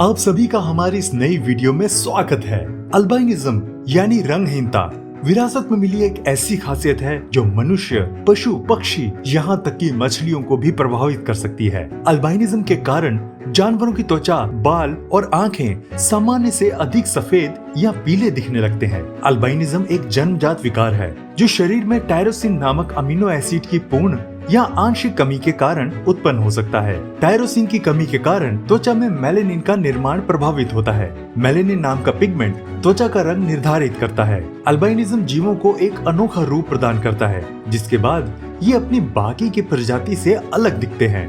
आप सभी का हमारी इस नई वीडियो में स्वागत है। अल्बाइनिज्म यानी रंगहीनता विरासत में मिली एक ऐसी खासियत है जो मनुष्य, पशु, पक्षी, यहाँ तक कि मछलियों को भी प्रभावित कर सकती है। अल्बाइनिज्म के कारण जानवरों की त्वचा, बाल और आंखें सामान्य से अधिक सफेद या पीले दिखने लगते हैं। अल्बाइनिज्म एक जन्मजात विकार है जो शरीर में टायरोसिन नामक अमीनो एसिड की पूर्ण या आंशिक कमी के कारण उत्पन्न हो सकता है। टायरोसिन की कमी के कारण त्वचा में मेलेनिन का निर्माण प्रभावित होता है। मेलेनिन नाम का पिगमेंट त्वचा का रंग निर्धारित करता है। अल्बाइनिज्म जीवों को एक अनोखा रूप प्रदान करता है, जिसके बाद ये अपनी बाकी की प्रजाति से अलग दिखते हैं।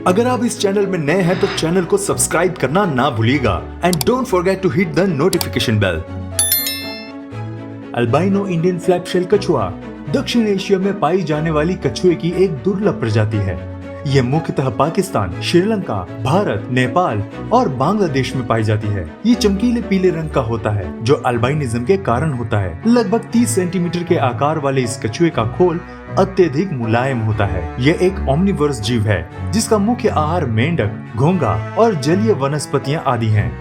अगर आप इस चैनल में नए हैं तो चैनल को सब्सक्राइब करना ना भूलिएगा and don't forget to hit the notification bell. Albino Indian flapshell कछुआ दक्षिण एशिया में पाई जाने वाली कछुए की एक दुर्लभ प्रजाति है। यह मुख्यतः पाकिस्तान, श्रीलंका, भारत, नेपाल और बांग्लादेश में पाई जाती है। ये चमकीले पीले रंग का होता है जो अल्बाइनिज्म के कारण होता है। लगभग 30 सेंटीमीटर के आकार वाले इस कछुए का खोल अत्यधिक मुलायम होता है। यह एक ओमनिवोरस जीव है जिसका मुख्य आहार मेंढक, घोंघा और जलीय वनस्पतियां आदि हैं।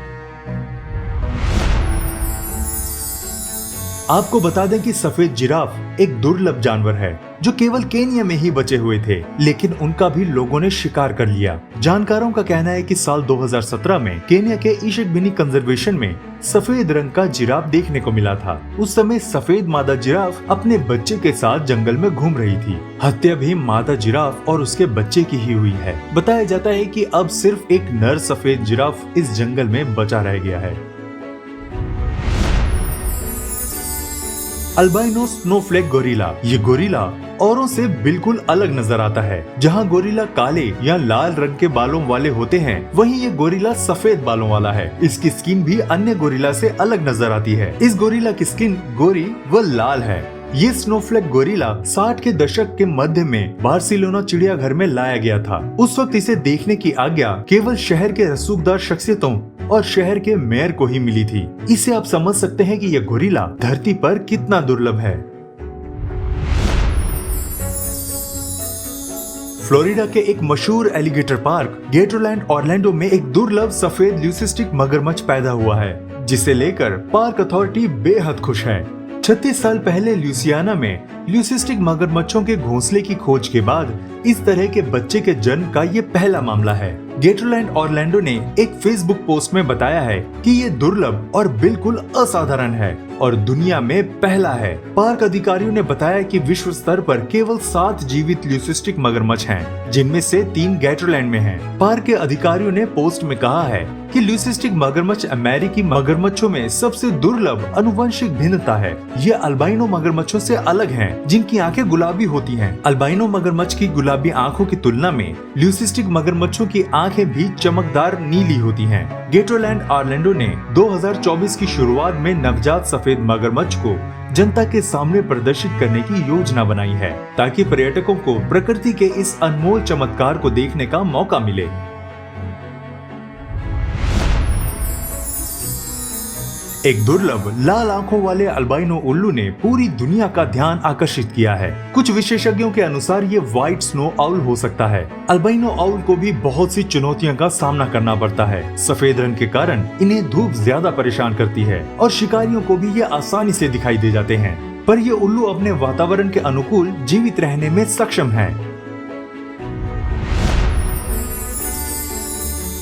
आपको बता दें कि सफेद जिराफ एक दुर्लभ जानवर है जो केवल केन्या में ही बचे हुए थे, लेकिन उनका भी लोगों ने शिकार कर लिया। जानकारों का कहना है कि साल 2017 में केन्या के इशकबिनी कंजर्वेशन में सफेद रंग का जिराफ देखने को मिला था। उस समय सफेद मादा जिराफ अपने बच्चे के साथ जंगल में घूम रही थी। हत्या भी मादा जिराफ और उसके बच्चे की ही हुई है। बताया जाता है कि अब सिर्फ एक नर सफेद जिराफ इस जंगल में बचा रह गया है। Albino Snowflake gorilla. ये गोरिल्ला औरों से बिल्कुल अलग नजर आता है। जहां गोरिल्ला काले या लाल रंग के बालों वाले होते हैं, वहीं ये गोरिल्ला सफेद बालों वाला है। इसकी स्किन भी अन्य गोरिल्ला से अलग नजर आती है। इस गोरिल्ला की स्किन गोरी व लाल है। ये स्नोफ्लेक गोरिल्ला 60 के दशक के मध्य में बार्सिलोना चिड़ियाघर में लाया गया था। उस वक्त इसे देखने की आज्ञा केवल शहर के रसूखदार शख्सियतों और शहर के मेयर को ही मिली थी। इससे आप समझ सकते हैं कि यह गोरिल्ला धरती पर कितना दुर्लभ है। फ्लोरिडा के एक मशहूर एलिगेटर पार्क गेटरलैंड ऑरलैंडो में एक दुर्लभ सफेद ल्यूसिस्टिक मगरमच्छ पैदा हुआ है, जिसे लेकर पार्क अथॉरिटी बेहद खुश है। 36 साल पहले ल्यूसियाना में ल्यूसिस्टिक मगरमच्छों के घोंसले की खोज के बाद इस तरह के बच्चे के जन्म का ये पहला मामला है। गेटरलैंड ऑरलैंडो ने एक फेसबुक पोस्ट में बताया है कि ये दुर्लभ और बिल्कुल असाधारण है और दुनिया में पहला है। पार्क अधिकारियों ने बताया कि विश्व स्तर पर केवल 7 जीवित ल्यूसिस्टिक मगरमच्छ हैं, जिनमें से 3 गेटरलैंड में हैं। पार्क के अधिकारियों ने पोस्ट में कहा है कि ल्यूसिस्टिक मगरमच्छ अमेरिकी मगरमच्छों में सबसे दुर्लभ अनुवंशिक भिन्नता है। ये अल्बाइनो मगरमच्छों से अलग हैं, जिनकी आंखें गुलाबी होती हैं। अल्बाइनो मगरमच्छ की गुलाबी आंखों की तुलना में ल्यूसिस्टिक मगरमच्छों की आंखें भी चमकदार नीली होती हैं। गेटरलैंड ऑरलैंडो ने 2024 की शुरुआत में नवजात सफेद मगरमच्छ को जनता के सामने प्रदर्शित करने की योजना बनाई है, ताकि पर्यटकों को प्रकृति के इस अनमोल चमत्कार को देखने का मौका मिले। एक दुर्लभ लाल आंखों वाले अल्बाइनो उल्लू ने पूरी दुनिया का ध्यान आकर्षित किया है। कुछ विशेषज्ञों के अनुसार ये व्हाइट स्नो आउल हो सकता है। अल्बाइनो आउल को भी बहुत सी चुनौतियों का सामना करना पड़ता है। सफेद रंग के कारण इन्हें धूप ज्यादा परेशान करती है और शिकारियों को भी ये आसानी से दिखाई दे जाते हैं। पर ये उल्लू अपने वातावरण के अनुकूल जीवित रहने में सक्षम है।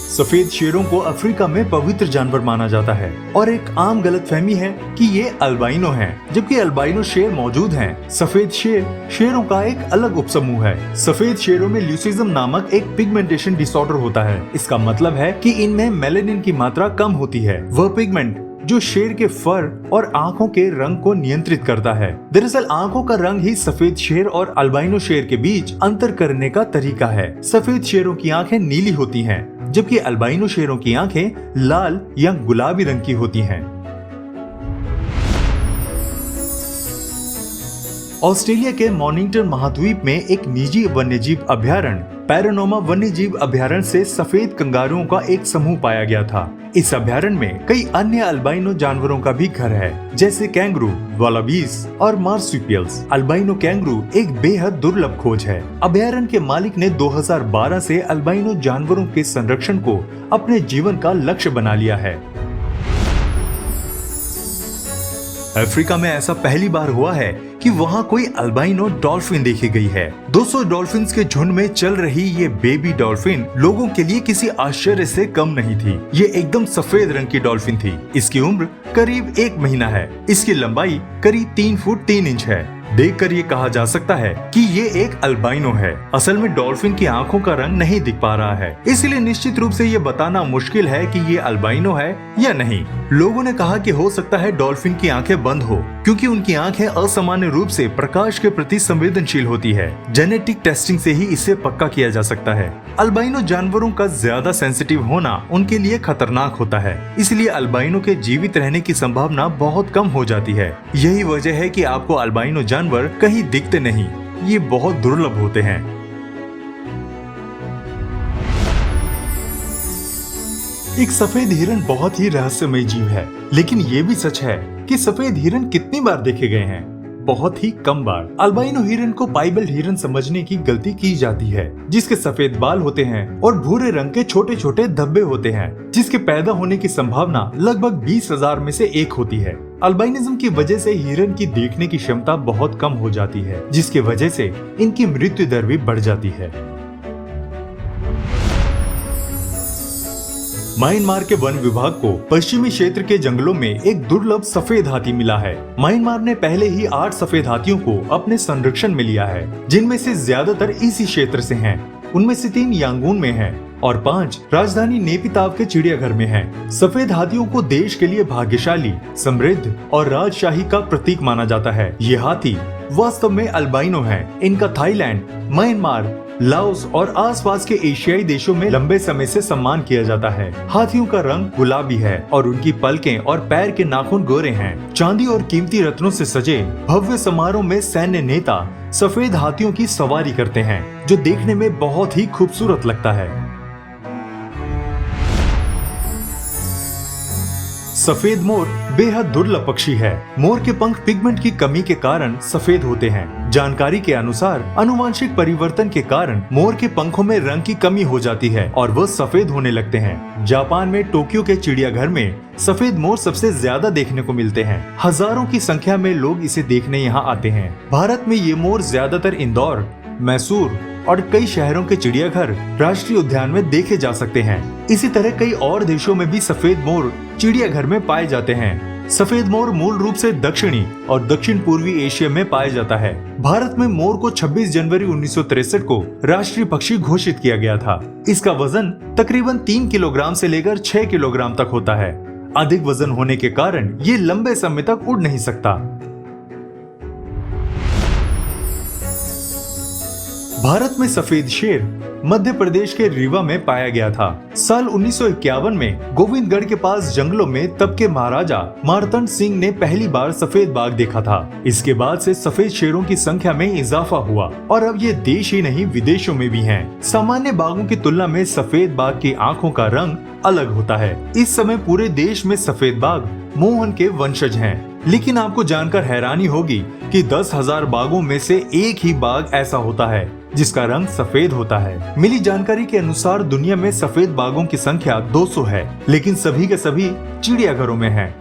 सफेद शेरों को अफ्रीका में पवित्र जानवर माना जाता है और एक आम गलतफहमी है कि ये अल्बाइनो हैं, जबकि अल्बाइनो शेर मौजूद हैं। सफेद शेर शेरों का एक अलग उपसमूह है। सफेद शेरों में ल्यूसिज्म नामक एक पिगमेंटेशन डिसऑर्डर होता है। इसका मतलब है कि इनमें मेलेनिन की मात्रा कम होती है, वह पिगमेंट जो शेर के फर और आंखों के रंग को नियंत्रित करता है। दरअसल आंखों का रंग ही सफेद शेर और अल्बाइनो शेर के बीच अंतर करने का तरीका है। सफेद शेरों की आंखें नीली होती हैं, जबकि अल्बाइनो शेरों की आंखें लाल या गुलाबी रंग की होती हैं। ऑस्ट्रेलिया के मॉर्निंगटन महाद्वीप में एक निजी वन्यजीव अभयारण्य पैरानोमा वन्यजीव अभयारण्य से सफेद कंगारुओं का एक समूह पाया गया था। इस अभयारण्य में कई अन्य अल्बाइनो जानवरों का भी घर है, जैसे कैंगरू, वालाबीज और मार्supials। अल्बाइनो कैंगरू एक बेहद दुर्लभ खोज है। अभयारण्य के मालिक ने 2012 से अल्बाइनो जानवरों के संरक्षण को अपने जीवन का लक्ष्य बना लिया है। अफ्रीका में ऐसा पहली बार हुआ है कि वहाँ कोई अल्बाइनो डॉल्फिन देखी गई है। 200 डॉल्फिन्स के झुंड में चल रही ये बेबी डॉल्फिन लोगों के लिए किसी आश्चर्य से कम नहीं थी। ये एकदम सफेद रंग की डॉल्फिन थी। इसकी उम्र करीब 1 महीना है। इसकी लंबाई करीब 3 फुट 3 इंच है। देखकर ये कहा जा सकता है कि ये एक अल्बाइनो है। असल में डॉल्फिन की आंखों का रंग नहीं दिख पा रहा है, इसलिए निश्चित रूप से ये बताना मुश्किल है कि ये अल्बाइनो है या नहीं। लोगों ने कहा कि हो सकता है डॉल्फिन की आंखें बंद हो, क्योंकि उनकी आंखें असामान्य रूप से प्रकाश के प्रति संवेदनशील होती है। जेनेटिक टेस्टिंग से ही इसे पक्का किया जा सकता है। अल्बाइनो जानवरों का ज्यादा सेंसिटिव होना उनके लिए खतरनाक होता है, इसलिए अल्बाइनो के जीवित रहने की संभावना बहुत कम हो जाती है। यही वजह है कि आपको अल्बाइनो जानवर कहीं दिखते नहीं, ये बहुत दुर्लभ होते हैं। एक सफेद हिरन बहुत ही रहस्यमय जीव है, लेकिन ये भी सच है कि सफेद हिरन कितनी बार देखे गए हैं? बहुत ही कम बार। अल्बाइनो हिरन को पाइबल्ड हिरन समझने की गलती की जाती है, जिसके सफेद बाल होते हैं और भूरे रंग के छोटे छोटे धब्बे होते हैं, जिसके पैदा होने की संभावना लगभग 20,000 में से 1 होती है। अल्बाइनिज्म की वजह से हिरन की देखने की क्षमता बहुत कम हो जाती है, जिसकी वजह से इनकी मृत्यु दर भी बढ़ जाती है। म्यांमार के वन विभाग को पश्चिमी क्षेत्र के जंगलों में एक दुर्लभ सफेद हाथी मिला है। म्यांमार ने पहले ही 8 सफेद हाथियों को अपने संरक्षण में लिया है, जिनमें से ज्यादातर इसी क्षेत्र से हैं। उनमें से 3 यांगून में हैं और 5 राजधानी नेपिताव के चिड़ियाघर में हैं। सफेद हाथियों को देश के लिए भाग्यशाली, समृद्ध और राजशाही का प्रतीक माना जाता है। ये हाथी वास्तव में अल्बाइनो हैं। इनका थाईलैंड, म्यांमार, लाओस और आसपास के एशियाई देशों में लंबे समय से सम्मान किया जाता है। हाथियों का रंग गुलाबी है और उनकी पलकें और पैर के नाखून गोरे हैं। चांदी और कीमती रत्नों से सजे भव्य समारोह में सैन्य नेता सफेद हाथियों की सवारी करते हैं, जो देखने में बहुत ही खूबसूरत लगता है। सफेद मोर बेहद दुर्लभ पक्षी है। मोर के पंख पिगमेंट की कमी के कारण सफेद होते हैं। जानकारी के अनुसार आनुवंशिक परिवर्तन के कारण मोर के पंखों में रंग की कमी हो जाती है और वह सफेद होने लगते हैं। जापान में टोक्यो के चिड़ियाघर में सफेद मोर सबसे ज्यादा देखने को मिलते हैं। हजारों की संख्या में लोग इसे देखने यहाँ आते हैं। भारत में ये मोर ज्यादातर इंदौर, मैसूर और कई शहरों के चिड़ियाघर, राष्ट्रीय उद्यान में देखे जा सकते हैं। इसी तरह कई और देशों में भी सफेद मोर चिड़ियाघर में पाए जाते हैं। सफेद मोर मूल रूप से दक्षिणी और दक्षिण पूर्वी एशिया में पाया जाता है। भारत में मोर को 26 जनवरी 1963 को राष्ट्रीय पक्षी घोषित किया गया था। इसका वजन तकरीबन 3 किलोग्राम से लेकर 6 किलोग्राम तक होता है। अधिक वजन होने के कारण ये लंबे समय तक उड़ नहीं सकता। भारत में सफेद शेर मध्य प्रदेश के रीवा में पाया गया था। साल 1951 में गोविंदगढ़ के पास जंगलों में तब के महाराजा मार्तंड सिंह ने पहली बार सफेद बाघ देखा था। इसके बाद से सफेद शेरों की संख्या में इजाफा हुआ और अब ये देश ही नहीं विदेशों में भी हैं। सामान्य बाघों की तुलना में सफेद बाघ की आंखों का रंग अलग होता है। इस समय पूरे देश में सफेद बाघ मोहन के वंशज हैं। लेकिन आपको जानकर हैरानी होगी कि 10,000 बाघों में से एक ही बाघ ऐसा होता है जिसका रंग सफेद होता है। मिली जानकारी के अनुसार दुनिया में सफेद बाघों की संख्या 200 है, लेकिन सभी के सभी चिड़ियाघरों में हैं।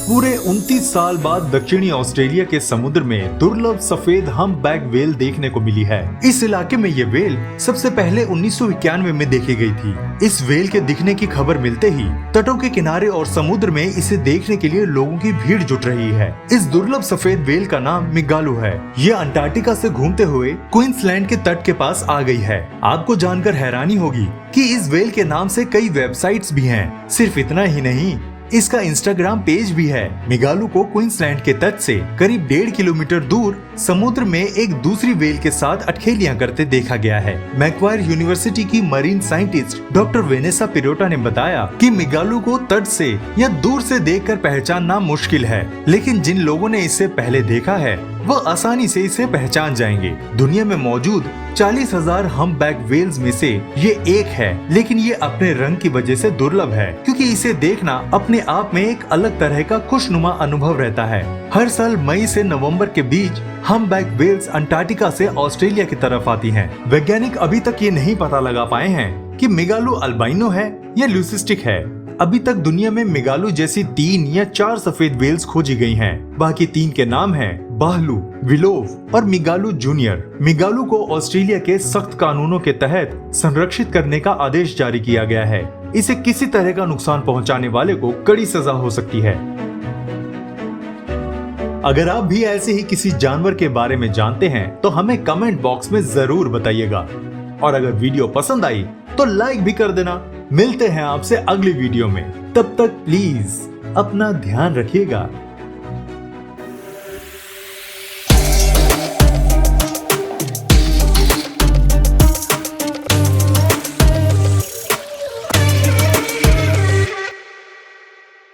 पूरे 29 साल बाद दक्षिणी ऑस्ट्रेलिया के समुद्र में दुर्लभ सफेद हम्पबैक वेल देखने को मिली है। इस इलाके में ये वेल सबसे पहले 1991 में देखी गई थी। इस वेल के दिखने की खबर मिलते ही तटों के किनारे और समुद्र में इसे देखने के लिए लोगों की भीड़ जुट रही है। इस दुर्लभ सफेद वेल का नाम मिगालू है। ये अंटार्कटिका से घूमते हुए क्वींसलैंड के तट के पास आ गई है। आपको जानकर हैरानी होगी कि इस वेल के नाम से कई वेबसाइट्स भी हैं। सिर्फ इतना ही नहीं, इसका इंस्टाग्राम पेज भी है। मिगालू को क्वींसलैंड के तट से करीब 1.5 किलोमीटर दूर समुद्र में एक दूसरी वेल के साथ अठखेलियां करते देखा गया है। मैक्वायर यूनिवर्सिटी की मरीन साइंटिस्ट डॉक्टर वेनेसा पिरोटा ने बताया कि मिगालू को तट से या दूर से देखकर पहचानना मुश्किल है, लेकिन जिन लोगों ने इसे पहले देखा है वह आसानी से इसे पहचान जाएंगे। दुनिया में मौजूद 40,000 हम्पबैक व्हेल्स में से ये एक है, लेकिन ये अपने रंग की वजह से दुर्लभ है, क्योंकि इसे देखना अपने आप में एक अलग तरह का खुशनुमा अनुभव रहता है। हर साल मई से नवंबर के बीच हम्पबैक व्हेल्स अंटार्कटिका से ऑस्ट्रेलिया की तरफ आती हैं। वैज्ञानिक अभी तक ये नहीं पता लगा पाए हैं कि मेगालो अल्बाइनो है या ल्यूसिस्टिक है। अभी तक दुनिया में मेगालो जैसी 3 या 4 सफेद व्हेल्स खोजी गई हैं। बाकी 3 के नाम हैं बाहलू, विलोव और मिगालू जूनियर। मिगालू को ऑस्ट्रेलिया के सख्त कानूनों के तहत संरक्षित करने का आदेश जारी किया गया है। इसे किसी तरह का नुकसान पहुंचाने वाले को कड़ी सजा हो सकती है। अगर आप भी ऐसे ही किसी जानवर के बारे में जानते हैं तो हमें कमेंट बॉक्स में जरूर बताइएगा। और अगर वीडियो पसंद आई तो लाइक भी कर देना। मिलते हैं आपसे अगली वीडियो में। तब तक प्लीज अपना ध्यान रखिएगा।